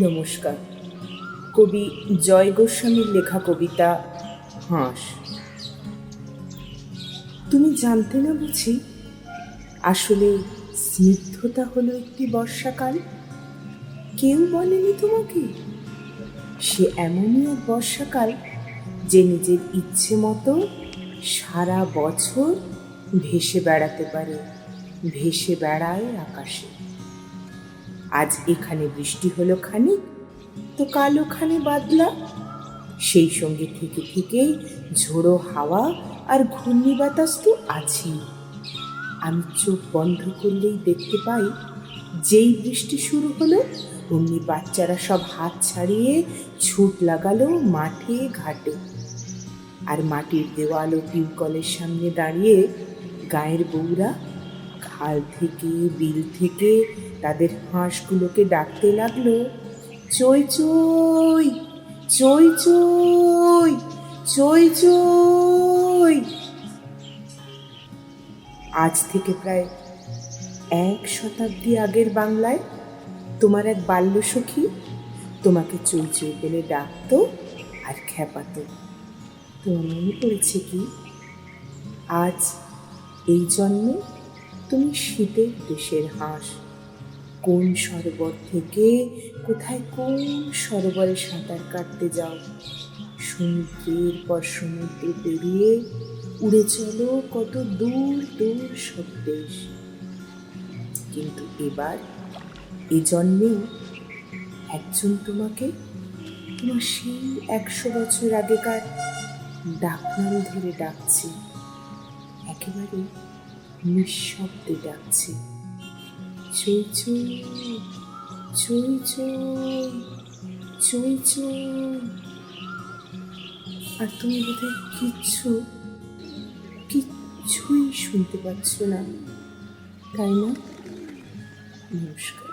নমস্কার। কবি জয় গোস্বামীর লেখা কবিতা হাঁস। তুমি জানতে না বুঝি আসলে স্নিগ্ধতা হলো একটি বর্ষাকাল? কেউ বলেনি তোমাকে? সে এমনই এক বর্ষাকাল যে নিজের ইচ্ছে মতো সারা বছর ভেসে বেড়াতে পারে, ভেসে বেড়ায় আকাশে। আজ এখানে বৃষ্টি হলো খানিক, তো কাল ওখানে বাদলা। সেই সঙ্গে থেকে থেকেই ঝোড়ো হাওয়া আর ঘূর্ণি বাতাস তো আছেই। আমি চোখ বন্ধ করলেই দেখতে পাই, যেই বৃষ্টি শুরু হলো অমনি বাচ্চারা সব হাত ছাড়িয়ে ছুট লাগালো মাঠে ঘাটে। আর মাটির দেওয়াল ও টিউবকলের সামনে দাঁড়িয়ে গায়ের বউরা খাল থেকে বিল থেকে তাদের হাঁসগুলোকে ডাকতে লাগলো, চই চই চই চই চই চই। আজ থেকে প্রায় 1 শতাব্দী আগের বাংলায় তোমার এক বাল্যসখী তোমাকে চই চই বলে ডাকতো আর খেপাতো। তোমার মনে পড়েছে কি? আজ এই জন্মে তুমি শীতের দেশের হাঁস। কোন সরোবর থেকে কোথায় কোন সরোবরে সাঁতার কাটতে যাও, সমুদ্রের পর সমুদ্র পেরিয়ে উড়ে চলো কত দূর দূর সব দেশ। কিন্তু এবার এ জন্মেও একজন তোমাকে তোমার সেই 100 বছর আগেকার ডাকনাম ধরে ডাকছে, একেবারে নিঃশব্দে ডাকছে, চই চই চই চই চই চই। আর তুমি বোধহয় কিচ্ছুই শুনতে পাচ্ছ না, তাই না? নমস্কার।